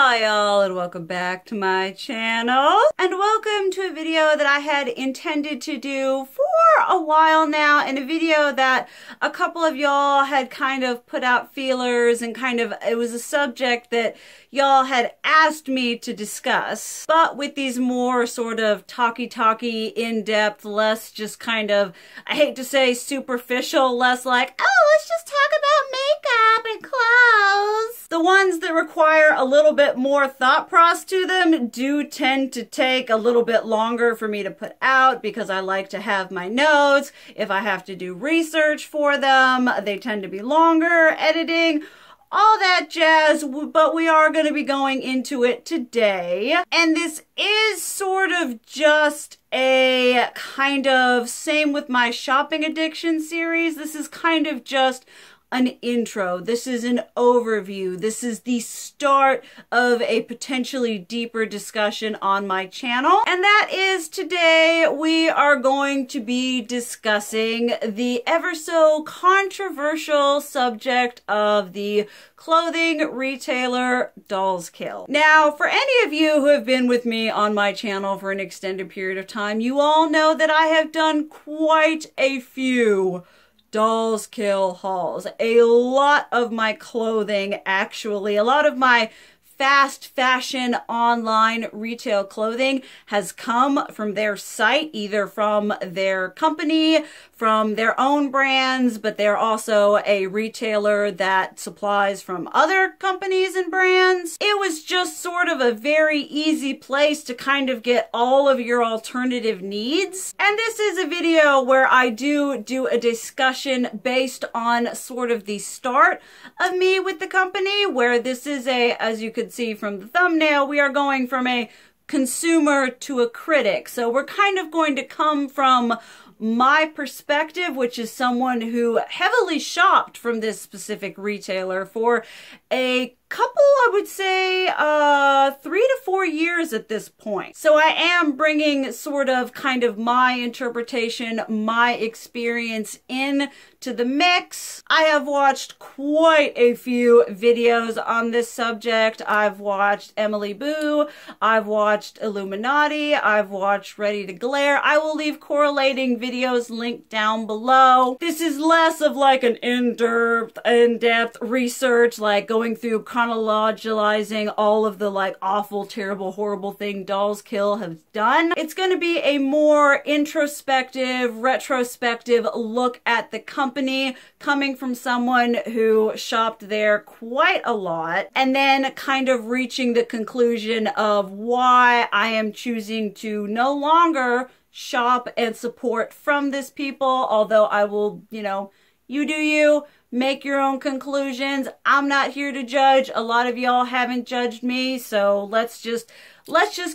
Hi y'all, and welcome back to my channel, and welcome to a video that I had intended to do for a while now, and a video that a couple of y'all had kind of put out feelers, and it was a subject that y'all had asked me to discuss, but with these more sort of talky, in-depth, less just kind of, I hate to say superficial, less like, oh, let's just talk about makeup and clothes. The ones that require a little bit more thought process to them do tend to take a little bit longer for me to put out because I like to have my notes. If I have to do research for them, they tend to be longer, editing, all that jazz, but we are going to be going into it today. And this is sort of just a kind of same with my shopping addiction series. This is kind of just an intro. This is an overview. This is the start of a potentially deeper discussion on my channel. And that is today we are going to be discussing the ever so controversial subject of the clothing retailer Dollskill. Now, for any of you who have been with me on my channel for an extended period of time, you all know that I have done quite a few Dollskill hauls. A lot of my clothing, actually, a lot of my fast fashion online retail clothing has come from their site, either from their company, from their own brands, but they're also a retailer that supplies from other companies and brands. It was just sort of a very easy place to kind of get all of your alternative needs. And this is a video where I do a discussion based on sort of the start of me with the company, where this is as you could see from the thumbnail, we are going from a consumer to a critic. So we're kind of going to come from my perspective, which is someone who heavily shopped from this specific retailer for a couple, I would say, 3 to 4 years at this point. So I am bringing sort of kind of my interpretation, my experience in to the mix. I have watched quite a few videos on this subject. I've watched Emily Boo, I've watched Illuminaughti, I've watched Ready to Glare. I will leave correlating videos linked down below. This is less of like an in-depth research, like going through chronologizing all of the like awful, terrible, horrible thing Dollskill has done. It's going to be a more introspective, retrospective look at the company, coming from someone who shopped there quite a lot, and then kind of reaching the conclusion of why I am choosing to no longer shop and support from this people, although I will, you know, you do you. Make your own conclusions. I'm not here to judge. A lot of y'all haven't judged me, so let's just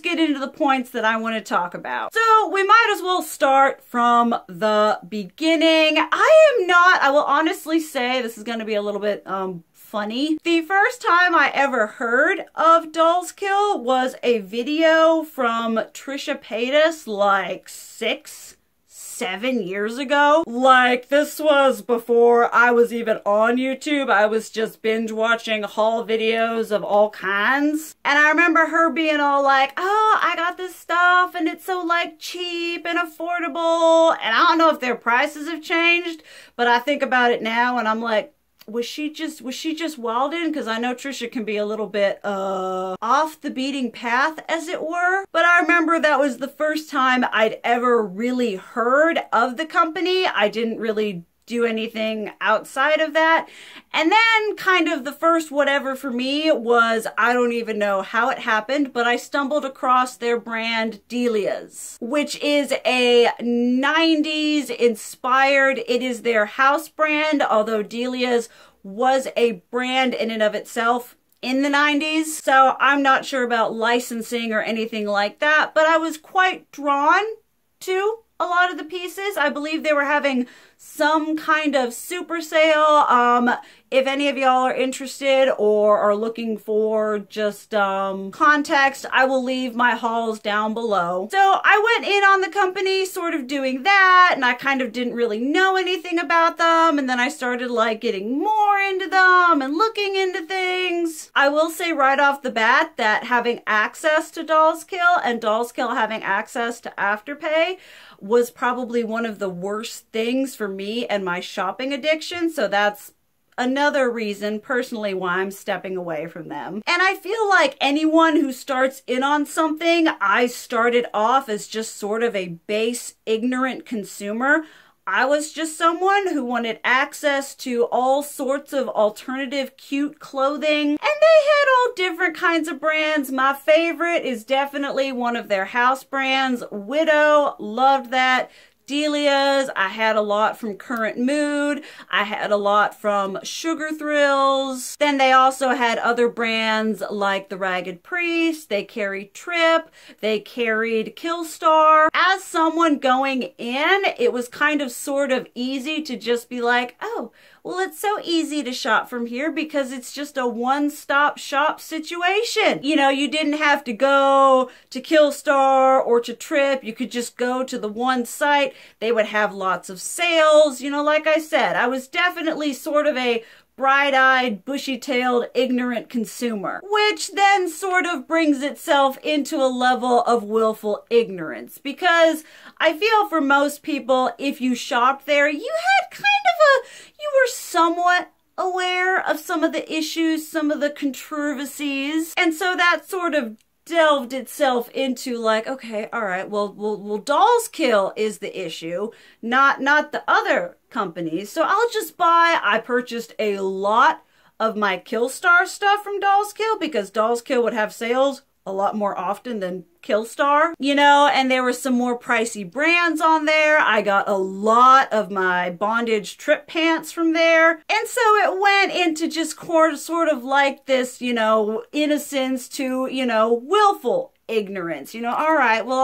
get into the points that I want to talk about. So we might as well start from the beginning. I will honestly say this is going to be a little bit funny. The first time I ever heard of Dollskill was a video from Trisha Paytas like 7 years ago. Like, this was before I was even on YouTube. I was just binge watching haul videos of all kinds. And I remember her being all like, oh, I got this stuff and it's so like cheap and affordable. And I don't know if their prices have changed, but I think about it now and I'm like, was she just wildin'? Because I know Trisha can be a little bit off the beating path, as it were. But I remember that was the first time I'd ever really heard of the company. I didn't really do anything outside of that. And then kind of the first whatever for me was, I don't even know how it happened, but I stumbled across their brand TIDDIES, which is a 90s inspired, it is their house brand, although TIDDIES was a brand in and of itself in the 90s. So I'm not sure about licensing or anything like that, but I was quite drawn to a lot of the pieces. I believe they were having some kind of super sale. If any of y'all are interested or are looking for just context, I will leave my hauls down below. So I went in on the company sort of doing that, and I kind of didn't really know anything about them, and then I started like getting more into them and looking into things. I will say right off the bat that having access to Dollskill and Dollskill having access to Afterpay was probably one of the worst things for me and my shopping addiction, so that's another reason personally why I'm stepping away from them. And I feel like anyone who starts in on something, I started off as just sort of a base, ignorant consumer. I was just someone who wanted access to all sorts of alternative cute clothing, and they had all different kinds of brands. My favorite is definitely one of their house brands, Widow. Loved that. TIDDIES, I had a lot from Current Mood, I had a lot from Sugar Thrills. Then they also had other brands like the Ragged Priest, they carried Trip, they carried Killstar. As someone going in, it was kind of sort of easy to just be like, oh, well, it's so easy to shop from here because it's just a one-stop shop situation. You know, you didn't have to go to Killstar or to Trip. You could just go to the one site. They would have lots of sales. You know, like I said, I was definitely sort of a bright-eyed, bushy-tailed, ignorant consumer, which then sort of brings itself into a level of willful ignorance, because I feel for most people, if you shopped there, you were somewhat aware of some of the issues, some of the controversies, and so that sort of delved itself into like, okay, all right, well, Dollskill is the issue, not the other companies. So I purchased a lot of my Killstar stuff from Dollskill because Dollskill would have sales a lot more often than Killstar, you know, and there were some more pricey brands on there. I got a lot of my bondage Trip pants from there. And so it went into just sort of like this, you know, innocence to, you know, willful ignorance. You know, all right, well,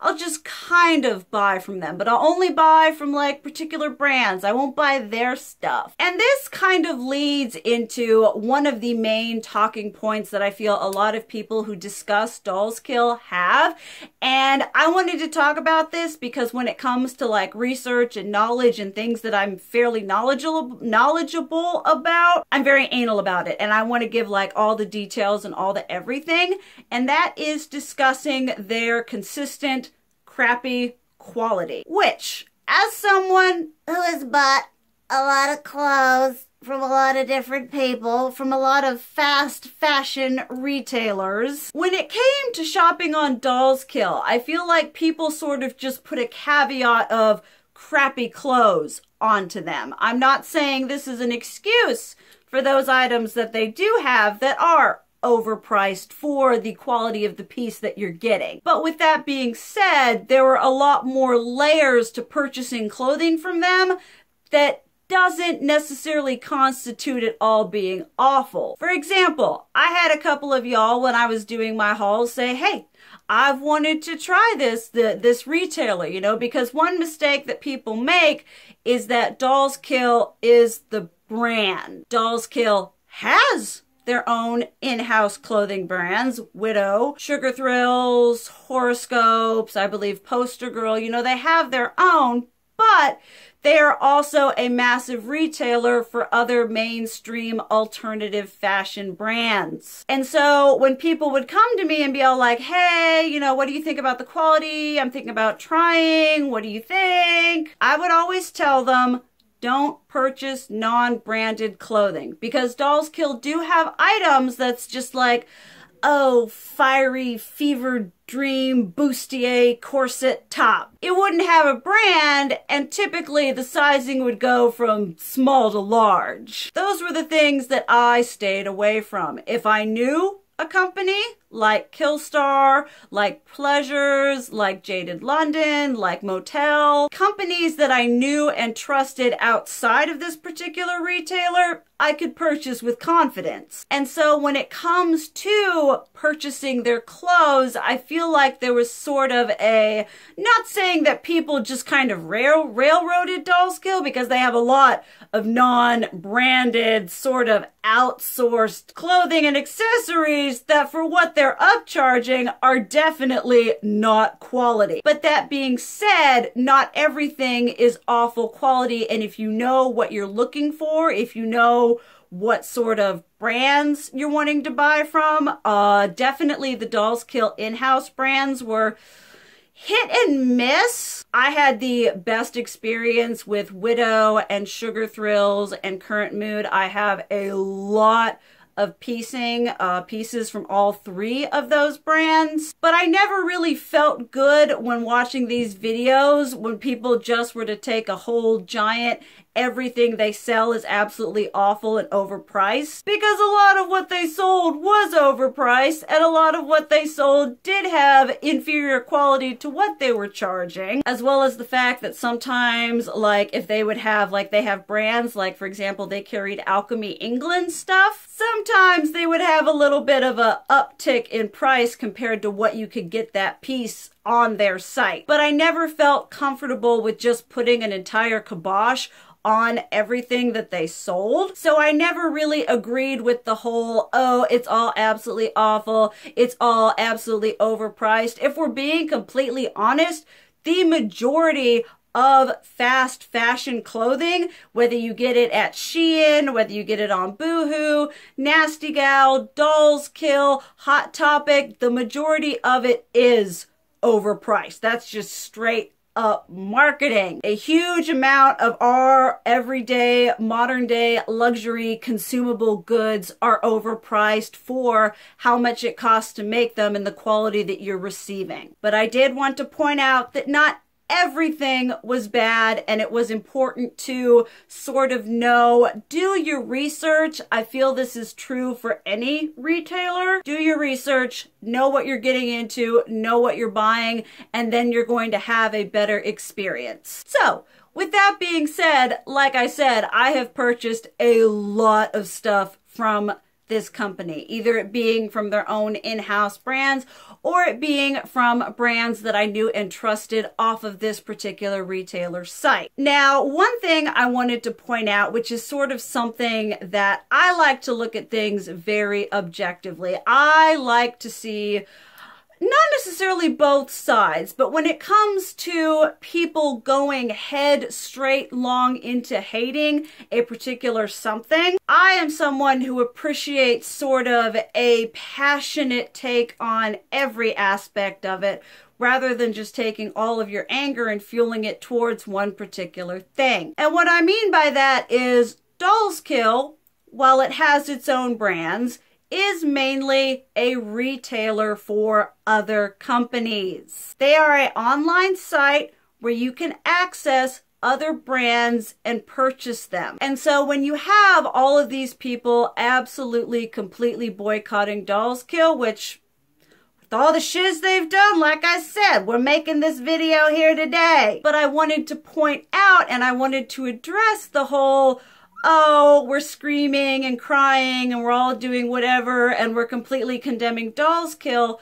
I'll just kind of buy from them, but I'll only buy from like particular brands. I won't buy their stuff. And this kind of leads into one of the main talking points that I feel a lot of people who discuss Dollskill have. And I wanted to talk about this because when it comes to like research and knowledge and things that I'm fairly knowledgeable about, I'm very anal about it. And I want to give like all the details and all the everything. And that is discussing their consistent crappy quality, which, as someone who has bought a lot of clothes from a lot of different people, from a lot of fast fashion retailers, when it came to shopping on Dollskill, I feel like people sort of just put a caveat of crappy clothes onto them. I'm not saying this is an excuse for those items that they do have that are overpriced for the quality of the piece that you're getting. But with that being said, there were a lot more layers to purchasing clothing from them that doesn't necessarily constitute it all being awful. For example, I had a couple of y'all when I was doing my hauls say, hey, I've wanted to try this retailer, you know, because one mistake that people make is that Dollskill is the brand. Dollskill has their own in-house clothing brands, Widow, Sugar Thrills, Horoscopes, I believe Poster Girl, you know, they have their own, but they are also a massive retailer for other mainstream alternative fashion brands. And so when people would come to me and be all like, hey, you know, what do you think about the quality? I'm thinking about trying. What do you think? I would always tell them, don't purchase non-branded clothing, because Dollskill do have items that's just like, oh, fiery fever dream bustier corset top. It wouldn't have a brand, and typically the sizing would go from small to large. Those were the things that I stayed away from. If I knew a company like Killstar, like Pleasures, like Jaded London, like Motel, companies that I knew and trusted outside of this particular retailer, I could purchase with confidence. And so when it comes to purchasing their clothes, I feel like there was sort of a, not saying that people just kind of railroaded Dollskill, because they have a lot of non-branded, sort of outsourced clothing and accessories that for what they're upcharging are definitely not quality. But that being said, not everything is awful quality, and if you know what you're looking for, if you know what sort of brands you're wanting to buy from, definitely the Dollskill in-house brands were hit and miss. I had the best experience with Widow and Sugar Thrills and Current Mood. I have a lot of pieces from all three of those brands, but I never really felt good when watching these videos when people just were to take a whole giant everything they sell is absolutely awful and overpriced, because a lot of what they sold was overpriced and a lot of what they sold did have inferior quality to what they were charging, as well as the fact that sometimes, like, if they would have, like, they have brands, like, for example, they carried Alchemy England stuff, sometimes they would have a little bit of a uptick in price compared to what you could get that piece on their site. But I never felt comfortable with just putting an entire kibosh on everything that they sold. So I never really agreed with the whole, oh, it's all absolutely awful, it's all absolutely overpriced. If we're being completely honest, the majority of fast fashion clothing, whether you get it at Shein, whether you get it on Boohoo, Nasty Gal, Dollskill, Hot Topic, the majority of it is overpriced. That's just straight up marketing. A huge amount of our everyday, modern day luxury consumable goods are overpriced for how much it costs to make them and the quality that you're receiving. But I did want to point out that not everything was bad, and it was important to sort of know, do your research. I feel this is true for any retailer. Do your research, know what you're getting into, know what you're buying, and then you're going to have a better experience. So, with that being said, like I said, I have purchased a lot of stuff from this company, either it being from their own in-house brands or it being from brands that I knew and trusted off of this particular retailer site. Now, one thing I wanted to point out, which is sort of something that I like to look at things very objectively. I like to see not necessarily both sides, but when it comes to people going head straight long into hating a particular something, I am someone who appreciates sort of a passionate take on every aspect of it, rather than just taking all of your anger and fueling it towards one particular thing. And what I mean by that is Dollskill, while it has its own brands, is mainly a retailer for other companies. They are an online site where you can access other brands and purchase them. And so when you have all of these people absolutely, completely boycotting Dollskill, which with all the shiz they've done, like I said, we're making this video here today. But I wanted to point out and I wanted to address the whole, oh, we're screaming and crying and we're all doing whatever and we're completely condemning Dollskill.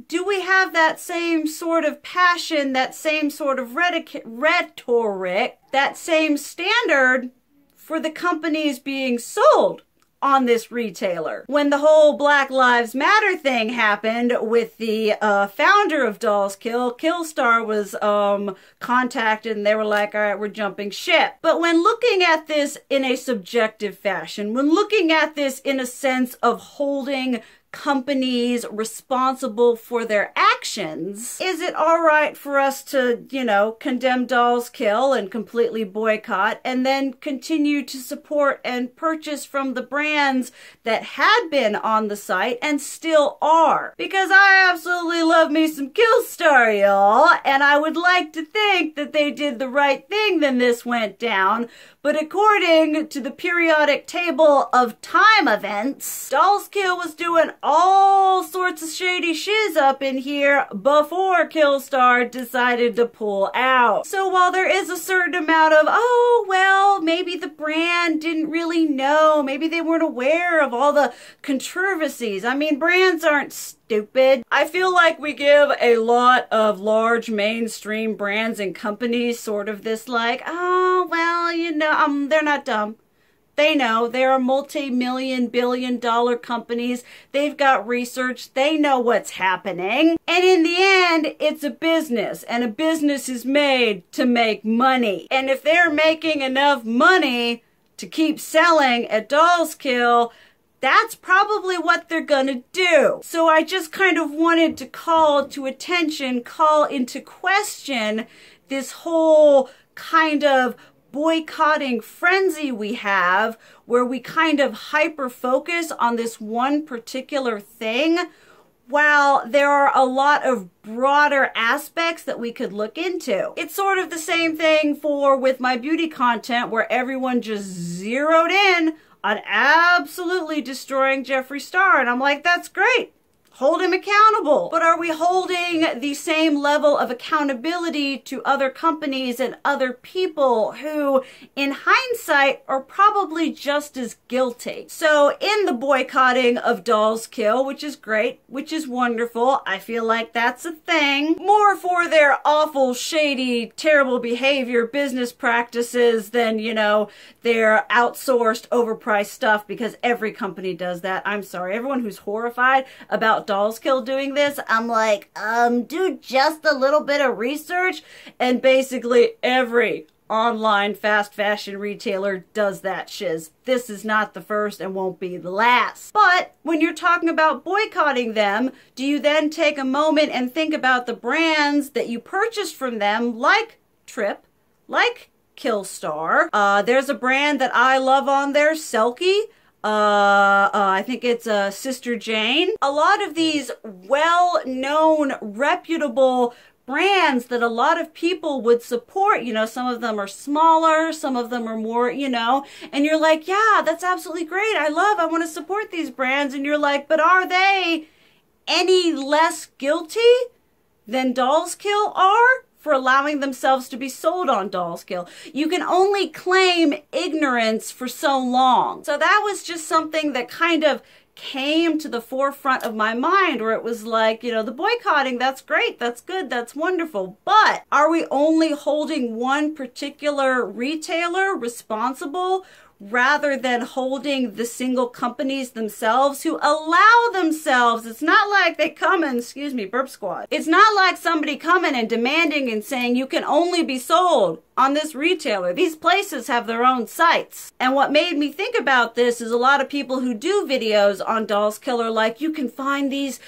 Do we have that same sort of passion, that same sort of rhetoric, that same standard for the companies being sold on this retailer? When the whole Black Lives Matter thing happened with the founder of Dollskill, Killstar was contacted and they were like, all right, we're jumping ship. But when looking at this in a subjective fashion, when looking at this in a sense of holding companies responsible for their actions, is it all right for us to, you know, condemn Dollskill and completely boycott and then continue to support and purchase from the brands that had been on the site and still are? Because I absolutely love me some Killstar, y'all, and I would like to think that they did the right thing when this went down. But according to the periodic table of time events, Dollskill was doing all sorts sorts of shady shiz up in here before Killstar decided to pull out. So while there is a certain amount of, oh, well, maybe the brand didn't really know, maybe they weren't aware of all the controversies. I mean, brands aren't stupid. I feel like we give a lot of large mainstream brands and companies sort of this like, oh, well, you know, they're not dumb. They know. They are multi-million, billion-dollar companies. They've got research. They know what's happening. And in the end, it's a business. And a business is made to make money. And if they're making enough money to keep selling at Dollskill, that's probably what they're gonna do. So I just kind of wanted to call to attention, call into question this whole kind of boycotting frenzy we have, where we kind of hyper focus on this one particular thing, while there are a lot of broader aspects that we could look into. It's sort of the same thing with my beauty content, where everyone just zeroed in on absolutely destroying Jeffree Star, and I'm like, that's great. Hold him accountable. But are we holding the same level of accountability to other companies and other people who, in hindsight, are probably just as guilty? So in the boycotting of Dollskill, which is great, which is wonderful, I feel like that's a thing, more for their awful, shady, terrible behavior, business practices than, you know, their outsourced, overpriced stuff, because every company does that. I'm sorry. Everyone who's horrified about Dollskill doing this, I'm like, do just a little bit of research, and basically every online fast fashion retailer does that shiz. This is not the first and won't be the last. But when you're talking about boycotting them, do you then take a moment and think about the brands that you purchased from them, like Trip, like Killstar? There's a brand that I love on there, Selkie. I think it's Sister Jane. A lot of these well-known, reputable brands that a lot of people would support, you know, some of them are smaller, some of them are more, you know, and you're like, yeah, that's absolutely great. I want to support these brands. And you're like, but are they any less guilty than Dollskill are for allowing themselves to be sold on Dollskill? You can only claim ignorance for so long. So that was just something that kind of came to the forefront of my mind, where it was like, you know, the boycotting, that's great, that's good, that's wonderful, but are we only holding one particular retailer responsible rather than holding the single companies themselves who allow themselves? It's not like they come and, excuse me, burp squad. It's not like somebody coming and demanding and saying you can only be sold on this retailer. These places have their own sites. And what made me think about this is a lot of people who do videos on Dollskill are like, you can find these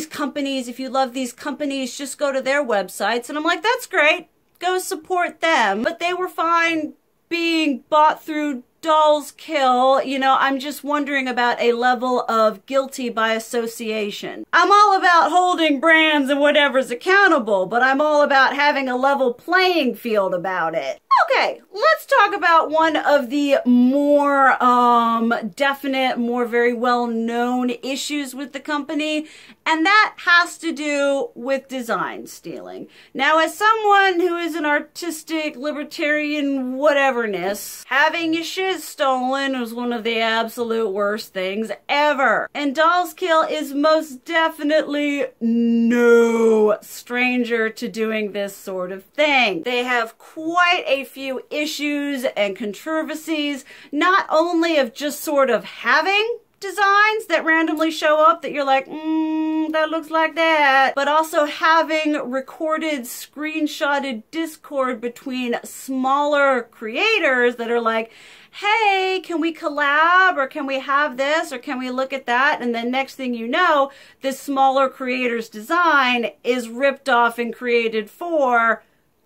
companies. If you love these companies, just go to their websites. And I'm like, that's great. Go support them. But they were fine being bought through Dollskill. You know, I'm just wondering about a level of guilty by association. I'm all about holding brands and whatever's accountable, but I'm all about having a level playing field about it. Okay, let's talk about one of the more definite, more very well-known issues with the company, and that has to do with design stealing. Now, as someone who is an artistic, libertarian whateverness, having your shiz stolen was one of the absolute worst things ever. And Dollskill is most definitely no stranger to doing this sort of thing. They have quite a few issues and controversies, not only of just sort of having designs that randomly show up that you're like, that looks like that, but also having recorded, screenshotted discord between smaller creators that are like, hey, can we collab, or can we have this, or can we look at that? And then next thing you know, this smaller creator's design is ripped off and created for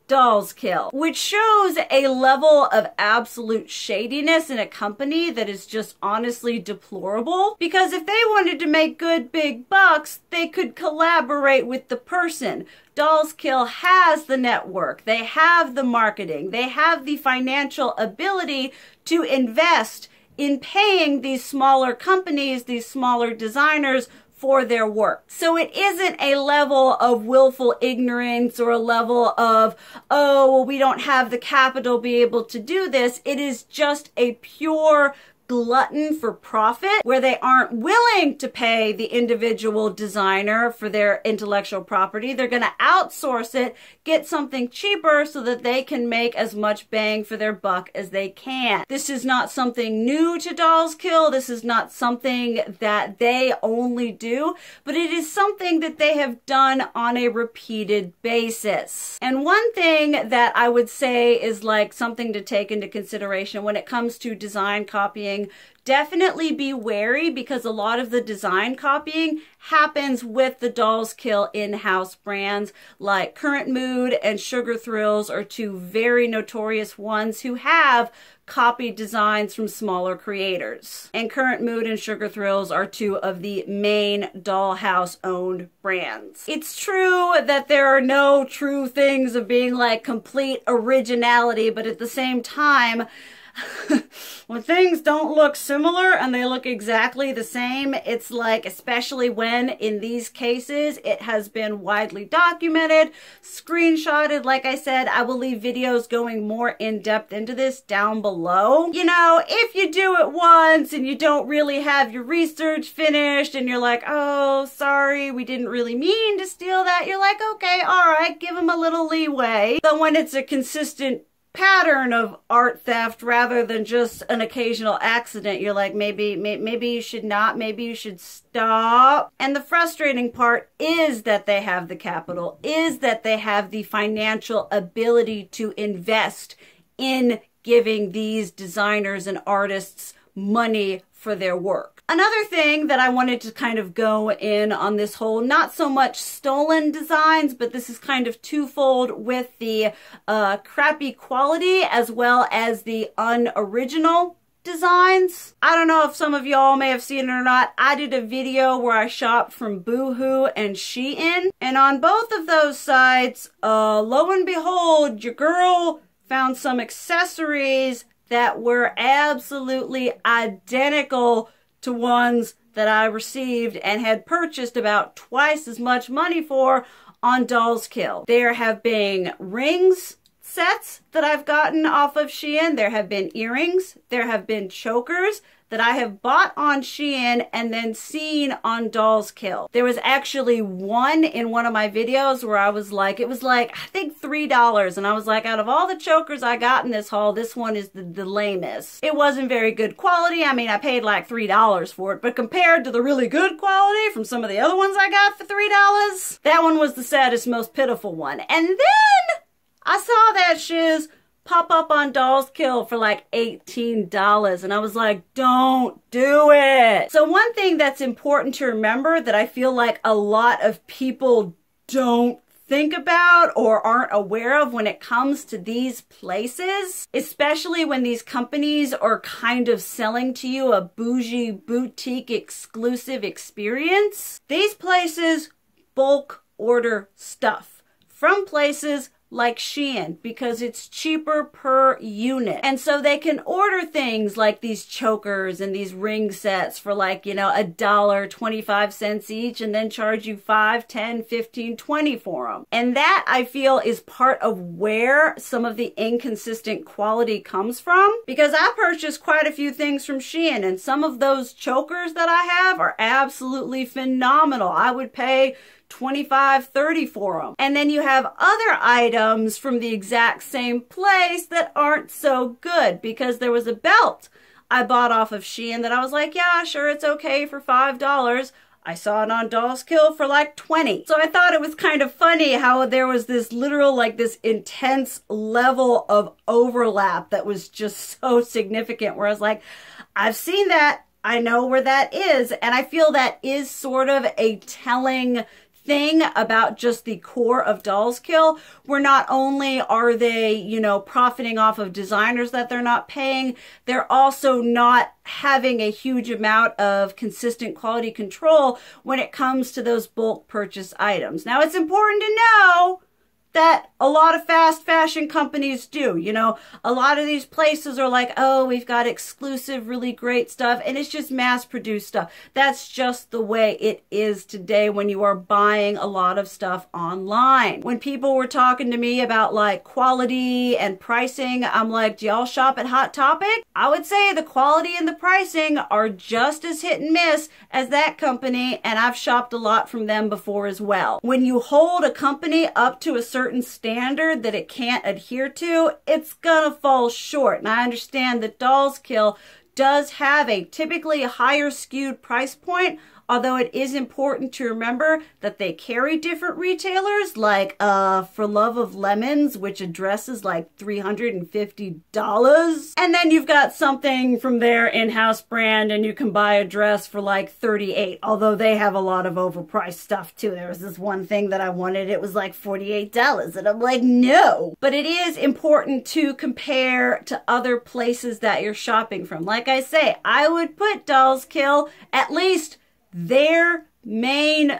Dollskill, which shows a level of absolute shadiness in a company that is just honestly deplorable. Because if they wanted to make good big bucks, they could collaborate with the person. Dollskill has the network, they have the marketing, they have the financial ability to invest in paying these smaller companies, these smaller designers, for their work. So it isn't a level of willful ignorance or a level of, oh, well, we don't have the capital to be able to do this. It is just a pure glutton for profit, where they aren't willing to pay the individual designer for their intellectual property. They're going to outsource it, get something cheaper so that they can make as much bang for their buck as they can. This is not something new to Dollskill. This is not something that they only do, but it is something that they have done on a repeated basis. And one thing that I would say is like something to take into consideration when it comes to design copying, definitely be wary, because a lot of the design copying happens with the Dollskill in-house brands, like Current Mood and Sugar Thrills are two very notorious ones who have copied designs from smaller creators. And Current Mood and Sugar Thrills are two of the main Dollhouse owned brands. It's true that there are no true things of being like complete originality, but at the same time, when things don't look similar and they look exactly the same, it's like, especially when in these cases it has been widely documented, screenshotted. Like I said, I will leave videos going more in depth into this down below. You know, if you do it once and you don't really have your research finished and you're like, oh, sorry, we didn't really mean to steal that, you're like, okay, all right, give them a little leeway. But when it's a consistent pattern of art theft rather than just an occasional accident, you're like, maybe you should not, maybe you should stop. And the frustrating part is that they have the capital, is that they have the financial ability to invest in giving these designers and artists money for their work. Another thing that I wanted to kind of go in on this whole, not so much stolen designs, but this is kind of twofold with the crappy quality as well as the unoriginal designs. I don't know if some of y'all may have seen it or not. I did a video where I shopped from Boohoo and Shein, and on both of those sites, lo and behold, your girl found some accessories that were absolutely identical to ones that I received and had purchased about twice as much money for on Dollskill. There have been rings sets that I've gotten off of Shein. There have been earrings. There have been chokers that I have bought on Shein and then seen on Dollskill. There was actually one in one of my videos where I was like, it was like, I think $3. And I was like, out of all the chokers I got in this haul, this one is the lamest. It wasn't very good quality. I mean, I paid like $3 for it, but compared to the really good quality from some of the other ones I got for $3, that one was the saddest, most pitiful one. And then I saw that shiz pop up on Dollskill for like $18, and I was like, don't do it. So one thing that's important to remember that I feel like a lot of people don't think about or aren't aware of when it comes to these places, especially when these companies are kind of selling to you a bougie boutique exclusive experience. These places bulk order stuff from places like Shein because it's cheaper per unit. And so they can order things like these chokers and these ring sets for like, you know, $1.25 each and then charge you $5, $10, $15, $20 for them. And that I feel is part of where some of the inconsistent quality comes from, because I purchased quite a few things from Shein and some of those chokers that I have are absolutely phenomenal. I would pay $25, $30 for them. And then you have other items from the exact same place that aren't so good, because there was a belt I bought off of Shein that I was like, yeah, sure, it's okay for $5. I saw it on Dollskill for like $20. So I thought it was kind of funny how there was this literal, like this intense level of overlap that was just so significant, where I was like, I've seen that. I know where that is. And I feel that is sort of a telling thing about just the core of Dollskill, where not only are they, you know, profiting off of designers that they're not paying, they're also not having a huge amount of consistent quality control when it comes to those bulk purchase items. Now, it's important to know that a lot of fast fashion companies do. You know, a lot of these places are like, oh, we've got exclusive, really great stuff, and it's just mass-produced stuff. That's just the way it is today when you are buying a lot of stuff online. When people were talking to me about like quality and pricing, I'm like, do y'all shop at Hot Topic? I would say the quality and the pricing are just as hit and miss as that company, and I've shopped a lot from them before as well. When you hold a company up to a certain standard that it can't adhere to, it's gonna fall short. And I understand that Dollskill does have a typically higher skewed price point, although it is important to remember that they carry different retailers, like For Love of Lemons, which addresses like $350. And then you've got something from their in-house brand and you can buy a dress for like $38, although they have a lot of overpriced stuff too. There was this one thing that I wanted, it was like $48, and I'm like, no. But it is important to compare to other places that you're shopping from. Like I say, I would put Dollskill at least their main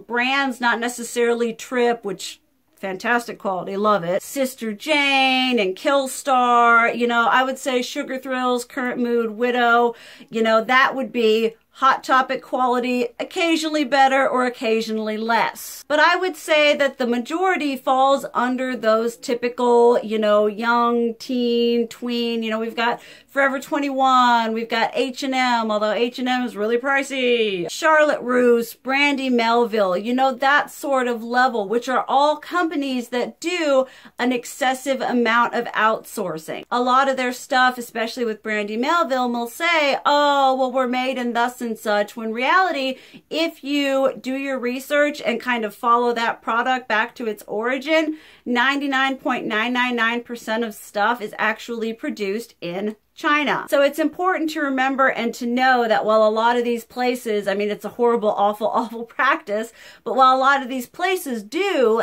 brands, not necessarily Trip, which fantastic quality, love it, Sister Jane and Killstar, you know, I would say Sugar Thrills, Current Mood, Widow, you know, that would be Hot Topic quality, occasionally better or occasionally less. But I would say that the majority falls under those typical, you know, young, teen, tween, you know, we've got Forever 21, we've got H&M, although H&M is really pricey, Charlotte Russe, Brandy Melville, you know, that sort of level, which are all companies that do an excessive amount of outsourcing. A lot of their stuff, especially with Brandy Melville, will say, oh, well, we're made in thus and such, when reality, if you do your research and kind of follow that product back to its origin, 99.999% of stuff is actually produced in China. So it's important to remember and to know that while a lot of these places, I mean, it's a horrible, awful, awful practice, but while a lot of these places do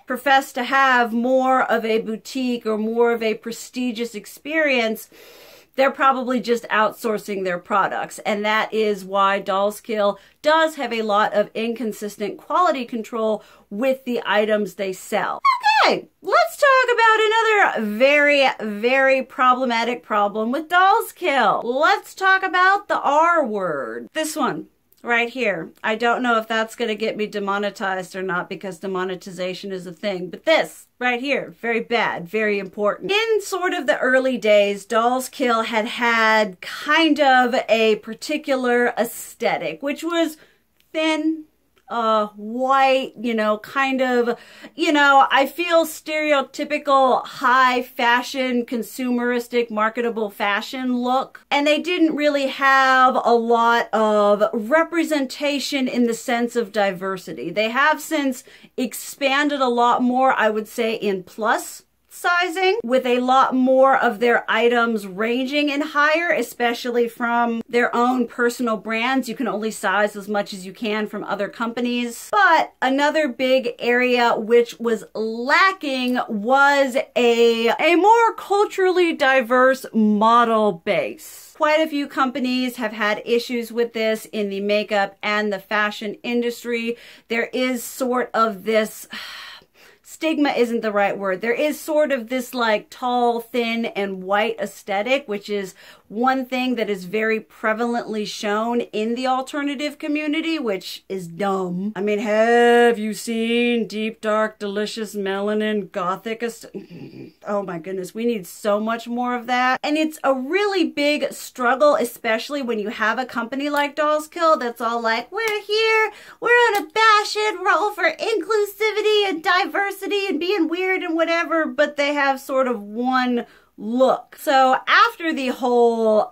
profess to have more of a boutique or more of a prestigious experience, they're probably just outsourcing their products. And that is why Dollskill does have a lot of inconsistent quality control with the items they sell. Okay, let's talk about another very, very problematic problem with Dollskill. Let's talk about the R word. This one right here. I don't know if that's going to get me demonetized or not, because demonetization is a thing, but this right here, very bad, very important. In sort of the early days, Dollskill had kind of a particular aesthetic, which was thin, white, you know, kind of, you know, I feel stereotypical high fashion, consumeristic, marketable fashion look. And they didn't really have a lot of representation in the sense of diversity. They have since expanded a lot more, I would say, in plus sizing, with a lot more of their items ranging in higher, especially from their own personal brands. You can only size as much as you can from other companies. But another big area which was lacking was a more culturally diverse model base. Quite a few companies have had issues with this in the makeup and the fashion industry. There is sort of this stigma isn't the right word. There is sort of this like tall, thin, and white aesthetic, which is one thing that is very prevalently shown in the alternative community, which is dumb. I mean, have you seen deep, dark, delicious melanin gothic? Oh my goodness, we need so much more of that. And it's a really big struggle, especially when you have a company like Dollskill that's all like, we're here, we're on a fashion roll for inclusivity and diversity and being weird and whatever, but they have sort of one look. So after the whole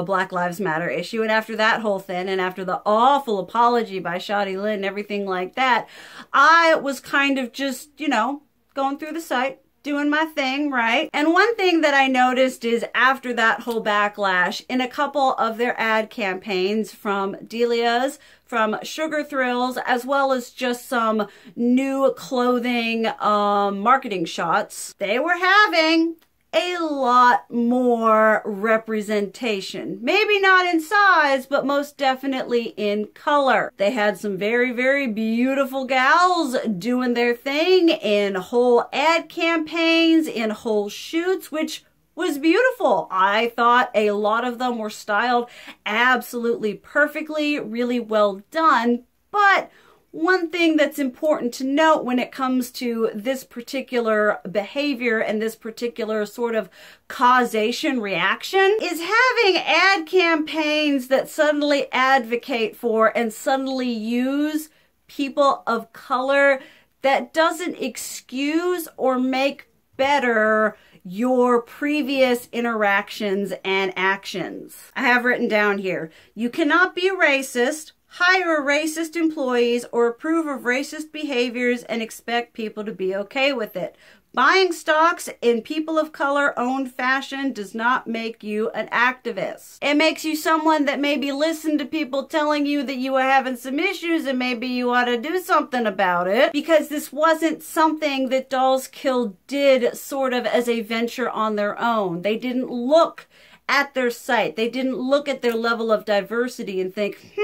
Black Lives Matter issue, and after that whole thing, and after the awful apology by Shadi Lynn and everything like that, I was kind of just, you know, going through the site, doing my thing, right? And one thing that I noticed is after that whole backlash, in a couple of their ad campaigns from TIDDIES, from Sugar Thrills, as well as just some new clothing marketing shots, they were having a lot more representation. Maybe not in size, but most definitely in color. They had some very, very beautiful gals doing their thing in whole ad campaigns, in whole shoots, which was beautiful. I thought a lot of them were styled absolutely perfectly, really well done. But one thing that's important to note when it comes to this particular behavior and this particular sort of causation reaction is having ad campaigns that suddenly advocate for and suddenly use people of color that doesn't excuse or make better your previous interactions and actions. I have written down here, you cannot be racist, hire racist employees, or approve of racist behaviors and expect people to be okay with it. Buying stocks in people of color owned fashion does not make you an activist. It makes you someone that maybe listened to people telling you that you were having some issues and maybe you ought to do something about it, because this wasn't something that Dollskill did sort of as a venture on their own. They didn't look at their site. They didn't look at their level of diversity and think,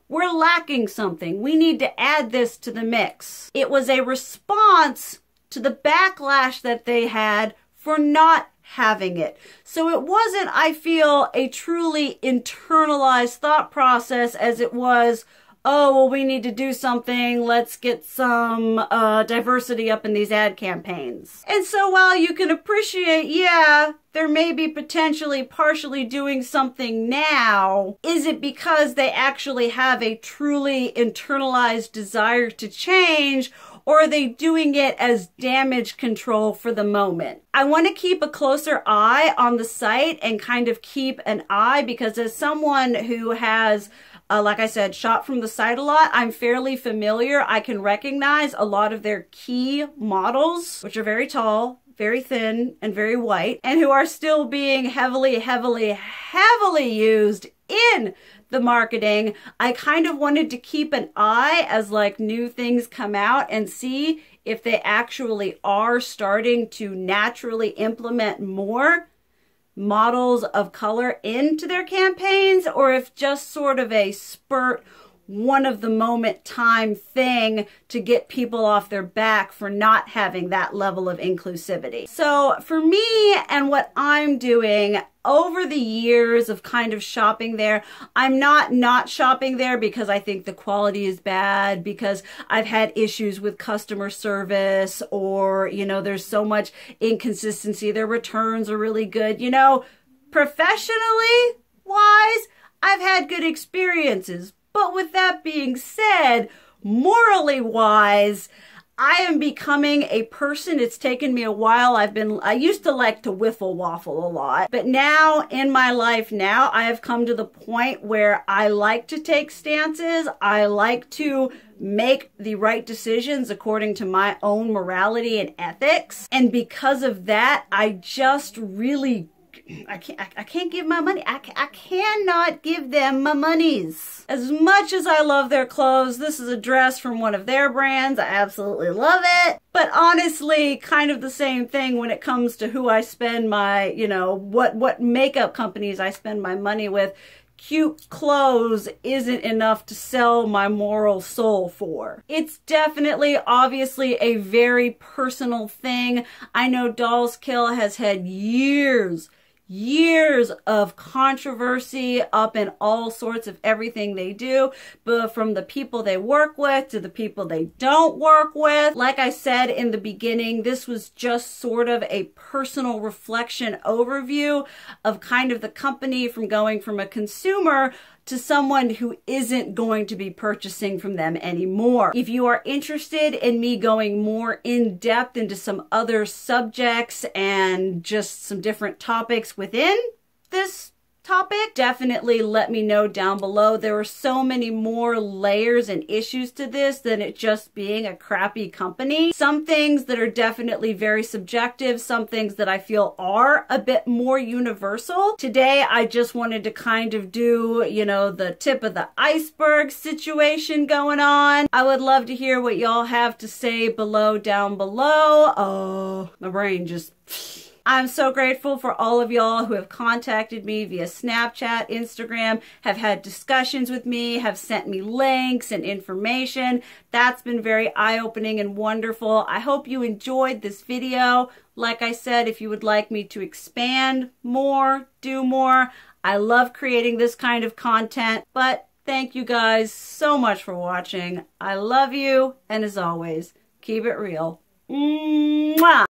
we're lacking something. We need to add this to the mix. It was a response to the backlash that they had for not having it. So it wasn't, I feel, a truly internalized thought process as it was, oh, well, we need to do something. Let's get some diversity up in these ad campaigns. And so while you can appreciate, yeah, there may be potentially partially doing something now, is it because they actually have a truly internalized desire to change, or are they doing it as damage control for the moment? I want to keep a closer eye on the site and kind of keep an eye, because as someone who has like I said, shop from the site a lot, I'm fairly familiar. I can recognize a lot of their key models, which are very tall, very thin, and very white, and who are still being heavily used in the marketing. I kind of wanted to keep an eye as like new things come out and see if they actually are starting to naturally implement more models of color into their campaigns, or if just sort of a spurt, one of the moment time thing to get people off their back for not having that level of inclusivity. So for me and what I'm doing over the years of kind of shopping there, I'm not shopping there because I think the quality is bad, because I've had issues with customer service, or, you know, there's so much inconsistency. Their returns are really good. You know, professionally wise, I've had good experiences. But with that being said, morally wise, I am becoming a person. It's taken me a while. I used to like to wiffle waffle a lot, but now in my life now, I have come to the point where I like to take stances. I like to make the right decisions according to my own morality and ethics. And because of that, I just really I can't give my money. I cannot give them my monies. As much as I love their clothes, this is a dress from one of their brands. I absolutely love it. But honestly, kind of the same thing when it comes to who I spend my, you know, what makeup companies I spend my money with. Cute clothes isn't enough to sell my moral soul for. It's definitely, obviously, a very personal thing. I know Dollskill has had years of controversy up in all sorts of everything they do, but from the people they work with to the people they don't work with. Like I said in the beginning, this was just sort of a personal reflection overview of kind of the company, from going from a consumer to someone who isn't going to be purchasing from them anymore. If you are interested in me going more in depth into some other subjects and just some different topics within this topic, definitely let me know down below. There are so many more layers and issues to this than it just being a crappy company. Some things that are definitely very subjective, some things that I feel are a bit more universal. Today, I just wanted to kind of do, you know, the tip of the iceberg situation going on. I would love to hear what y'all have to say below, down below. Oh, my brain just I'm so grateful for all of y'all who have contacted me via Snapchat, Instagram, have had discussions with me, have sent me links and information. That's been very eye-opening and wonderful. I hope you enjoyed this video. Like I said, if you would like me to expand more, do more, I love creating this kind of content, but thank you guys so much for watching. I love you, and as always, keep it real. Mwah!